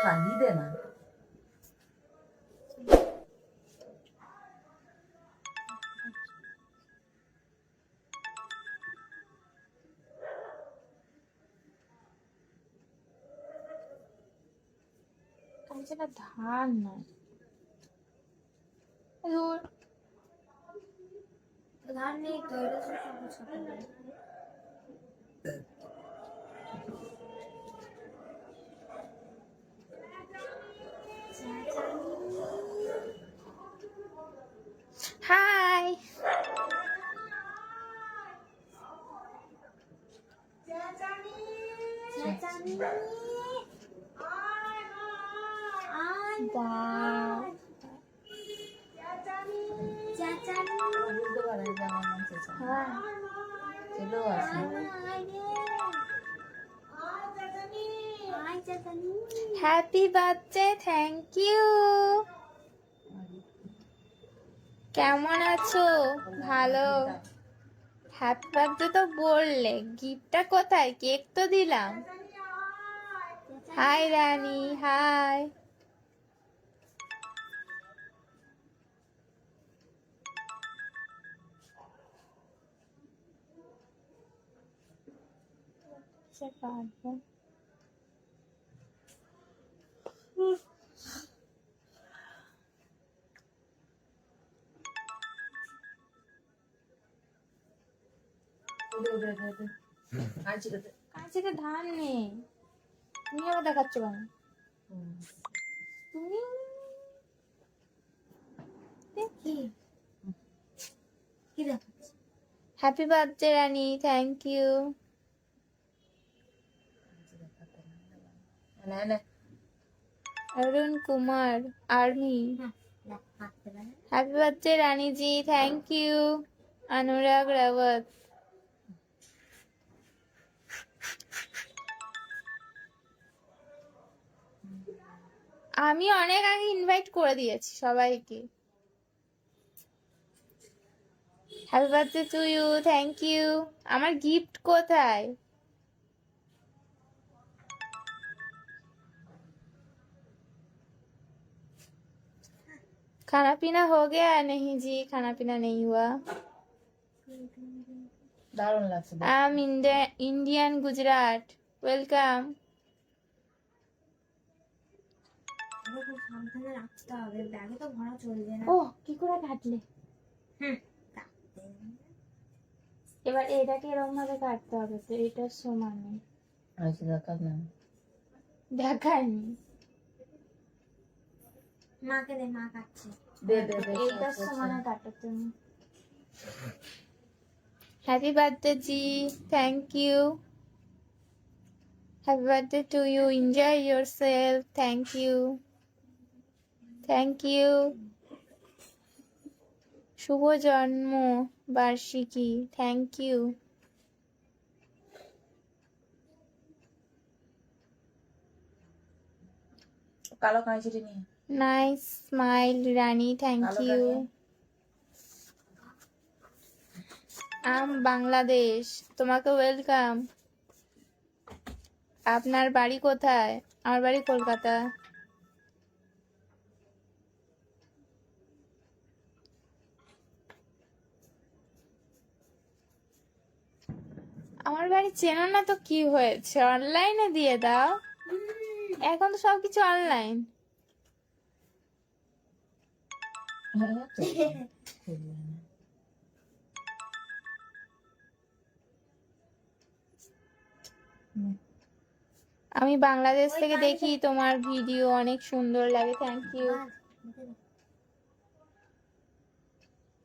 লাগিয়ে দে না। কাঁচেটা ধার নয়, ধুর ধার নেই তো, এটা তো সবুজ কাপড়। হাই। বুঝতে পারে যে আমার নাম চেঁচানি। চলেও আসে। Happy birthday, thank you. কেমন আছো? ভালো। হ্যাপি বার্থডে তো বললে, গিফটটা কোথায়? কেক তো দিলাম। হাই রানী, হাই। কাঁচিতে ধান নেই, তুমি আবার দেখাচ্ছ কেন? তুমি কি দেখাচ্ছি? Happy birthday Rani, thank you. Arun Kumar army, happy birthday Rani ji, thank you. Anurag Rawat, আমি অনেক আগে ইনভাইট করে দিয়েছি সবাইকে। Happy birthday to you, thank you. আমার গিফট কোথায়? खाना पीना हो गया? नहीं जी, खाना पीना नहीं हुआ। দারুণ লাগছে। I'm Indian Gujarat, welcome. খুব সাবধানে রাখতে হবে, ব্যাগে তো ভরা চলবে না। ও কি করে কাটলে? এবার এটাকে এরকম ভাবে কাটতে হবে, তো এটা সমানে আচ্ছা দেখা না। দেখায়নি। মাকে দে, মা কাটছে। দে দে দে। এইটা সমানে কাটো তুমি। হ্যাপি বার্থডে জি, thank you. Happy birthday to you, enjoy yourself, thank you, thank you. শুভ জন্ম বার্ষিকী, থ্যাংক ইউ। কালো কাঁচিটি নিয়ে। Nice smile Rani, thank you. আম বাংলাদেশ, তোমাকে ওয়েলকাম। আপনার বাড়ি কোথায়? আমার বাড়ি কলকাতা। আমার বাড়ি চেনো না তো কি হয়েছে, অনলাইনে দিয়ে দাও। এখন তো সবকিছু অনলাইন। আমি বাংলাদেশ থেকে দেখি তোমার ভিডিও, অনেক সুন্দর লাগে, থ্যাংক ইউ।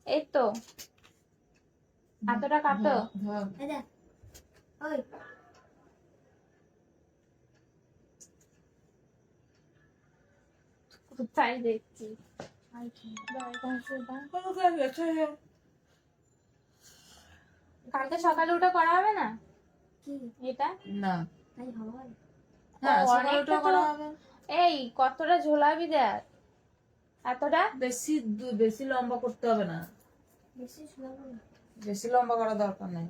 এই তো এতটা কাটো। ওই কোথায় দেখছি? কালকে সকালে উঠে করা হবে না কি এটা? না তাই হয়? হ্যাঁ সকালে অনেকটা উঠে তো। করা হবে। এই কতটা ঝোলাবি দেখ, এতটা। বেশি বেশি লম্বা করতে হবে না, বেশি শোনাবো না, বেশি লম্বা করার দরকার নেই।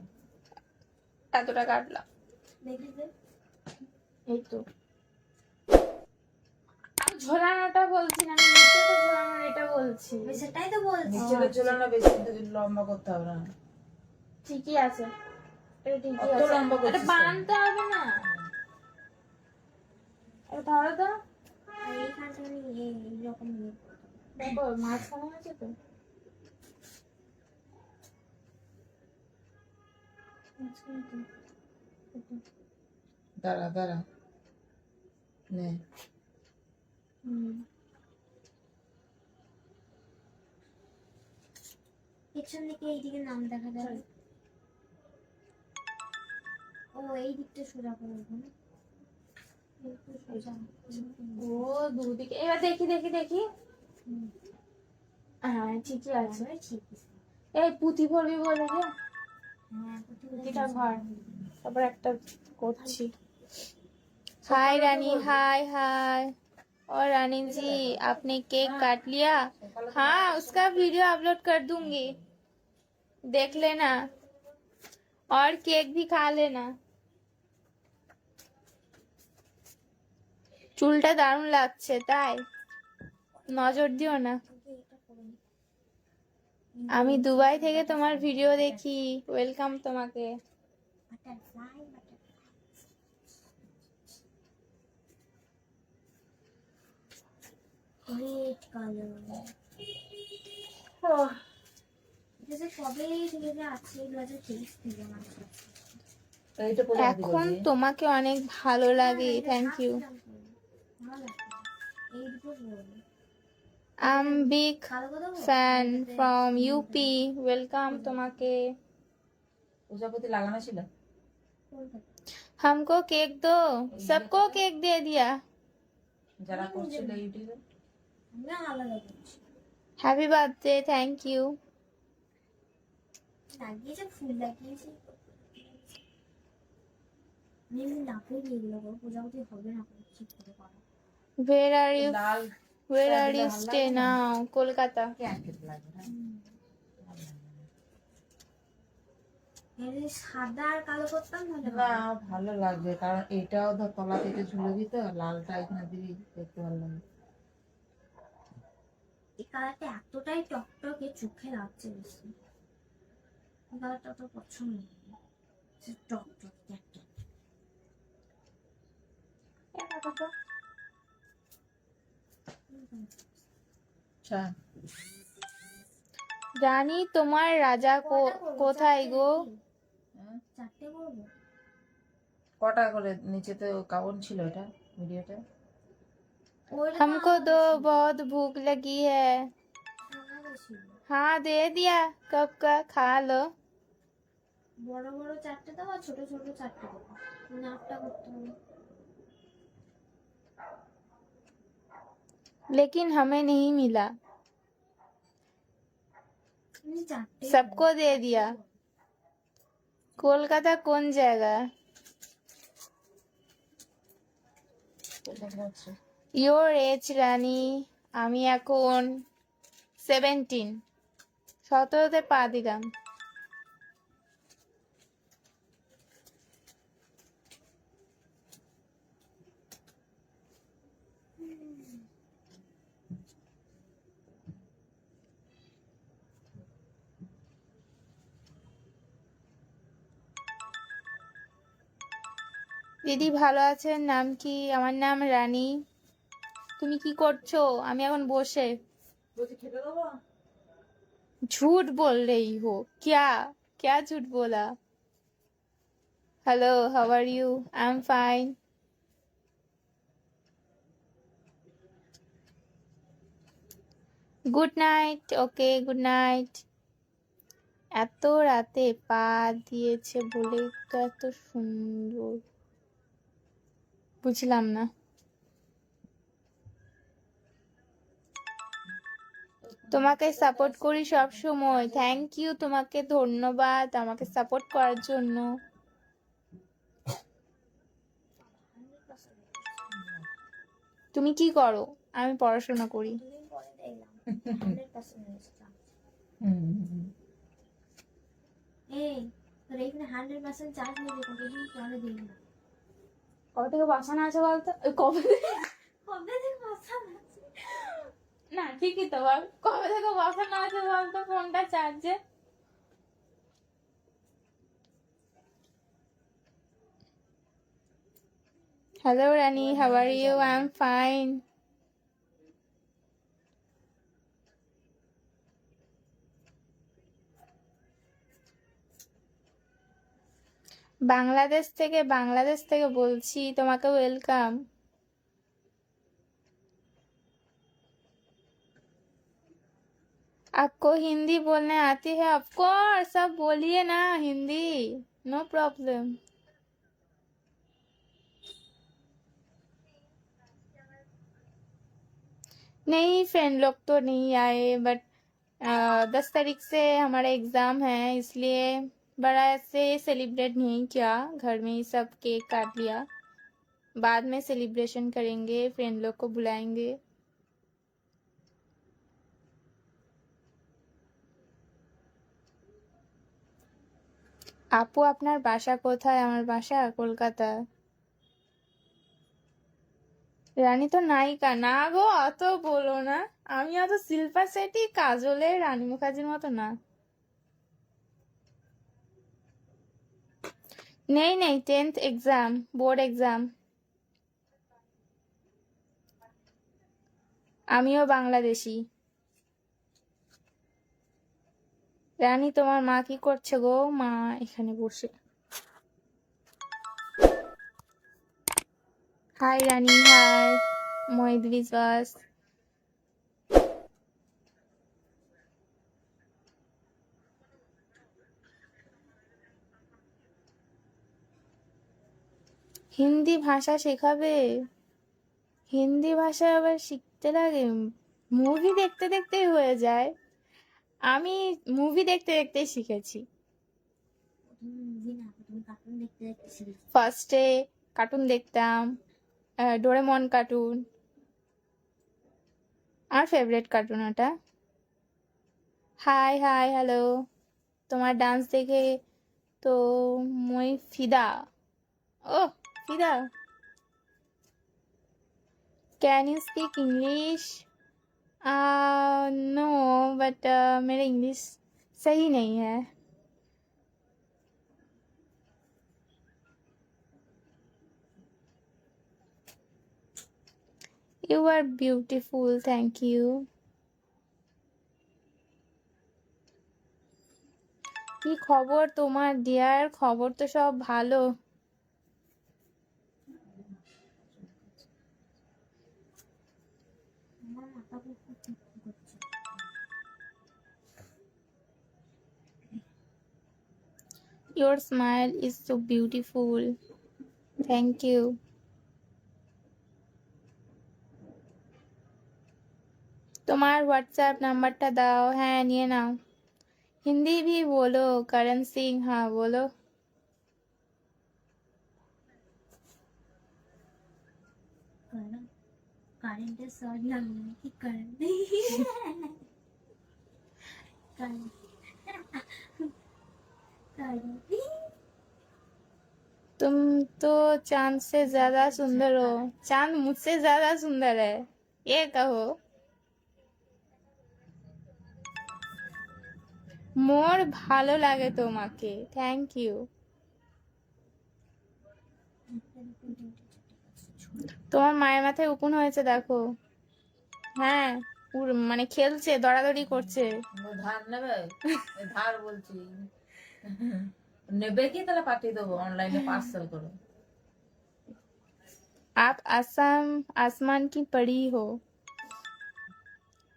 এতটা কাটলাম। দেখি যে এই তো আমি ঝোলানোটা বলছি না, আমি নিচে তো ঝোলানোর এটা বলছি। সেটাই তো বলছি। নিচে তো ঝোলানো বেশি কিন্তু লম্বা করতে হবে না। ঠিকই আছে, এটা ঠিকই অত আছে। লম্বা এটা করছিস কেন? বানতে হবে না, এটা ধরো তো। আর এইখানটা আমি এইরকম নিয়ে করতাম। দেখো মাঝখানে আছে তো, মাঝখানে তো। দাঁড়া দাঁড়া নে। হুম। পিছন দিকে এইদিকে নাম দেখা যাবে। ও এই দিকটা সোজা করে দেবো না? একটু সোজা। ও দুদিকে, এবার দেখি দেখি দেখি। হ্যাঁ ঠিকই আছে। ঠিক আছে। এই পুঁতি ভরবি বলে যে, হ্যাঁ পুঁতিটা ভর, তারপর একটা করছি। हाय रानी, हाय हाय। और रानी जी आपने केक काट लिया? हाँ उसका वीडियो अपलोड कर दूंगी, देख लेना और केक भी खा लेना। চুলটা দারুণ লাগছে, তাই নজর দিও না। আমি দুবাই থেকে তোমার ভিডিও দেখি, ওয়েলকাম তোমাকে। Butterfly red colour. যে কবে থেকে আছে 2023 থেকে আমার কাছে। এইটা পরে এখন তোমাকে অনেক ভালো লাগে, থ্যাংক ইউ। ভালো লাগছে। এই দুটো বলবো। I'm big কালো কথা বলবো? fan from UP, ওয়েলকাম তোমাকে। প্রজাপতি লাগানো ছিল। কোনটা? हमको केक दो, सबको केक दे दिया। যারা করছিল ইউটিউবে। আমরা আলাদা করছি। Happy birthday, thank you. লাগিয়েছে, ফুল লাগিয়েছে। আমি এমনি নাকেও দিয়ে দিল গো, প্রজাপতি হবে না ঠিক করে করা। Where are you? Lal Where are you stay now? Kolkata. কেন খেতে লাগবে না? যদি সাদা আর কালো করতাম তাহলে না ভালো লাগবে, কারণ এটাও ধর তলা থেকে ঝুলে দিত, লালটা এখানে দিবি, দেখতে ভালো লাগবে। এই কালারটা এতটাই টকটকে চোখে লাগছে বেশি। এই কালারটা তো পছন্দ না, টকটক একটা। আচ্ছা রানী তোমার রাজা কোথায় গো? হ্যাঁ? চারটে করবো? কটা করে নিচে তো কাউন ছিল এটা ভিডিওটা। हमको दो, बहुत भूख लगी है। हाँ दे दिया, कब का, खा लो। বড় বড় চারটে দাও আর ছোট ছোট চারটে দাও, নাপটা করতে হবে। लेकिन हमें नहीं मिला, চারটে सबको दे दिया। কলকাতা কোন জায়গা? Your age রানী? আমি এখন 17, 17তে পা দিলাম। দিদি ভালো আছেন? নাম কি? আমার নাম রানী। তুমি কি করছো? আমি এখন বসে। झूठ बोल रही हो क्या? क्या झूठ बोला? Hello, how are you? I am fine. Good night. Okay, good night. এত রাতে পা দিয়েছে বলে তো এত সুন্দর, বুঝলাম না। তোমাকে সাপোর্ট করি সব সময়, থ্যাংক ইউ, তোমাকে ধন্যবাদ আমাকে সাপোর্ট করার জন্য। তুমি কি করো? আমি পড়াশোনা করি। দুদিন পরে দেখলাম 100% হয়েছিলাম। এই তোর এখানে 100% চার্জ হয়ে যেত, দুদিন পরে দেখলাম। কবে থেকে বসানো আছে বলতো? কবে কবে থেকে বসানো আছে? না ঠিকই তো বল, কবে থেকে বসানো আছে বলতো ফোনটা চার্জে? Hello Rani, how are you? I am fine. Bangladesh থেকে বলছি, তোমাকে ওয়েলকাম। आपको हिंदी बोलने आती है? ऑफ कोर्स, सब बोलिए ना हिंदी, नो प्रॉब्लम। नहीं, फ्रेंड लोग तो नहीं आए, बट 10 तारीख से हमारा एग्जाम है, इसलिए बड़ा ऐसे सेलिब्रेट नहीं किया, घर में ही सब केक काट लिया। बाद में सेलिब्रेशन करेंगे, फ्रेंड लोग को बुलाएंगे। আপু আপনার বাসা কোথায়? আমার বাসা কলকাতা। রানী তো নায়িকা না গো, অত বলো না। আমি অত শিল্পা শেঠি, কাজলের, রানী মুখার্জির মতো না। নেই নেই, 10th এক্সাম, বোর্ড এক্সাম। আমিও বাংলাদেশি। রানী তোমার মা কি করছে গো? মা এখানে বসে। হাই রানী, হাই মোহিত বিশ্বাস। হিন্দি ভাষা শেখাবে? হিন্দি ভাষা আবার শিখতে লাগে? মুভি দেখতে দেখতেই হয়ে যায়। আমি মুভি দেখতে দেখতেই শিখেছি। তুমি মুভি না, তুমি কার্টুন দেখতে দেখতে শিখেছো। ফার্স্টে কার্টুন দেখতাম, ডোরেমন কার্টুন, আমার ফেভারিট কার্টুন ওটা। হাই হাই হ্যালো, তোমার ডান্স দেখে তো মই ফিদা। ও ফিদা, can you speak English? No, but मेरा इंग्लिश सही नहीं है। You are beautiful, thank you. কি খবর তোমার ডিয়ার? খবর তো সব ভালো। আমার মাথা খুব করছে। Your smile is so beautiful, thank you. তোমার হোয়াটসঅ্যাপ নাম্বারটা দাও। হ্যাঁ নিয়ে নাও। হিন্দি भी बोलो करण सिंह, हाँ बोलो। কারেন্টের শর্ট লাগলো নাকি? কারেন্ট নেই। तुम तो चांद से ज्यादा सुंदर हो, चांद मुझसे ज्यादा सुंदर है, ये कहो। মোর ভালো লাগে তোমাকে, থ্যাংক ইউ। তোমার মায়ের মাথায় উকুন হয়েছে দেখো। হ্যাঁ, মানে খেলছে, দৌড়াদৌড়ি করছে। ধার নেবে? ধার বলছি, নেবে কি? তাহলে পাঠিয়ে দেবো অনলাইনে পার্সেল করে। आप आसमान की परी हो,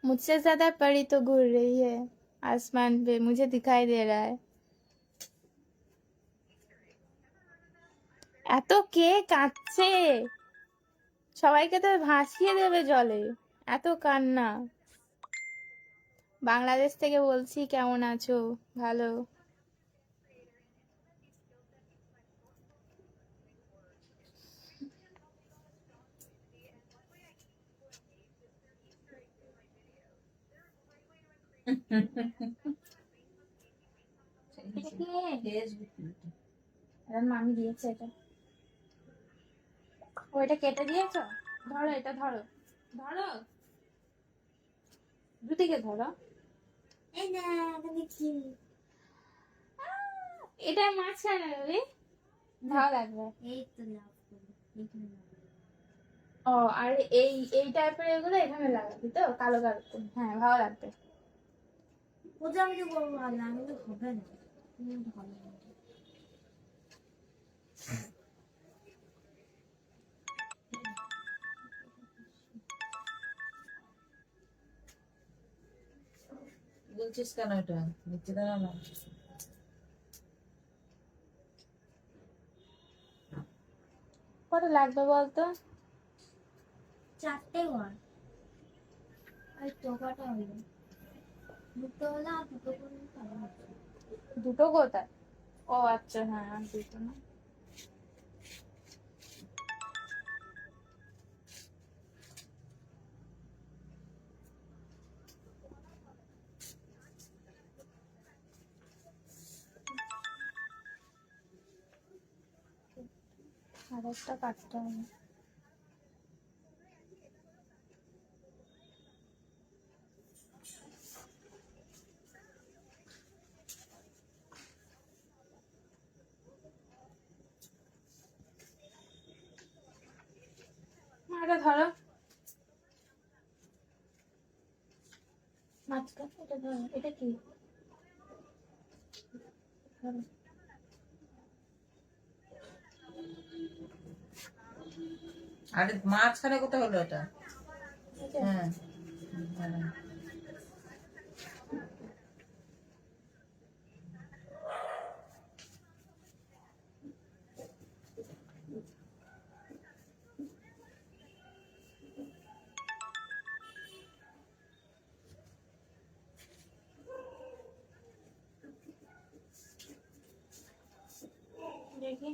मुझसे ज्यादा परी तो घूर रही है आसमान पे, मुझे दिखाई दे रहा है। এত কে কাঁদছে, সবাইকে তো ভাসিয়ে দেবে জলে, এত কান্না। বাংলাদেশ থেকে বলছি, কেমন আছো? ভালো। মামি দিয়েছে এটা। ওইটা কেটে দিয়েছো? ধরো, এটা ধরো, ধরো, দুদিকে ধরো। এই না তুমি কি এটা মাঝখানে রবি, ভালো লাগবে। এই তো লাভ করো এখানে লাভ করো। ও, আর এই এই টাইপের এগুলো এখানে লাগাবি তো, কালো কালো করে। হ্যাঁ, ভালো লাগবে। প্রজাপতি করবো ভালো না, আমি তো হবে না, তুমি ভালো না। বলছিস কেন এটা নিচে দাঁড়ানো? কত লাগবে বলতো? 4টে ঘর আর টোকাটা হলো দুটো হলো আর দুটো করে ভালো হতো। দুটো কোথায়? ও আচ্ছা, হ্যাঁ, আর দুটো না। আর একটা কাটতে হবে। এটা ধরো, মাঝখানে এটা ধরো। এটা কি? ধরো। আরে মাঝখানে কোথায় হলো এটা? এই যে, হ্যাঁ হ্যাঁ। দেখি।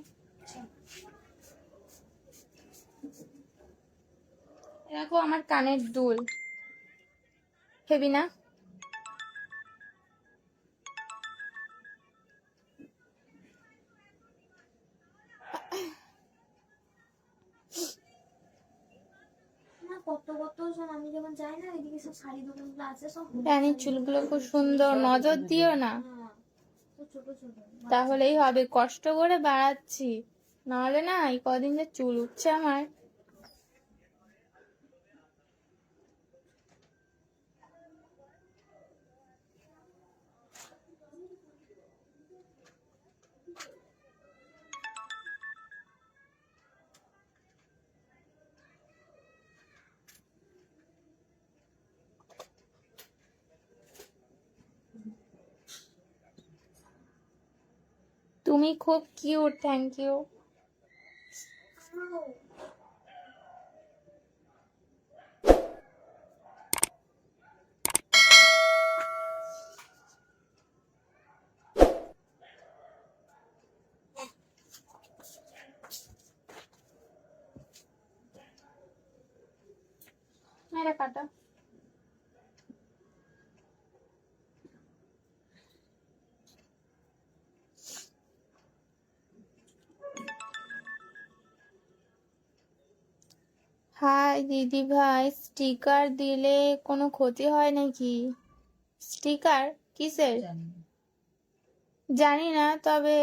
দেখো আমার কানের দুল, হেবি না? না কত কত সব আমি যখন যাই না এদিকে সব শাড়ি দোকানগুলো আছে সব রানীর চুলগুলো খুব সুন্দর, নজর দিও না। হ্যাঁ তো ছোট ছোট তাহলেই হবে, কষ্ট করে বাড়াচ্ছি, নাহলে না এই কদিন যে চুল উঠছে আমার। তুমি খুব কিউট, থ্যাংক ইউ। এটা কাটা। হাই দিদি ভাই, স্টিকার দিলে কোনো ক্ষতি হয় নাকি? স্টিকার কিসের জানি না। জানি না, তবে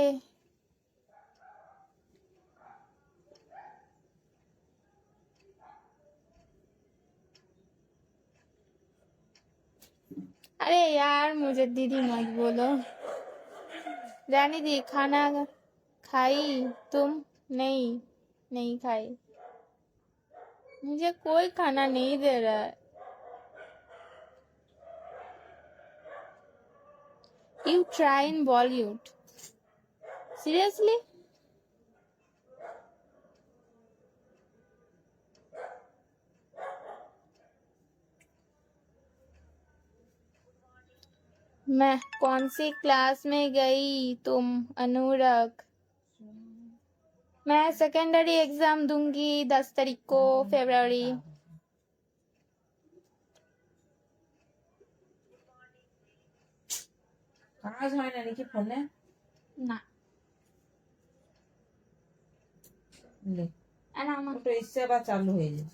अरे यार मुझे दीदी मत बोलो। रानी दी खाना खाई तुम? नहीं, नहीं खाई। मुझे कोई खाना नहीं दे रहा है। You try in Bollywood. Seriously? मैं कौन सी क्लास में गई तुम अनुराग? मैं सेकेंडरी एग्जाम दूंगी 10 तारीख को, फरवरी। কাজ হয় না নাকি ফোনে? না, লে আর আমার ওটা ইচ্ছে আবার চালু হয়ে যেত।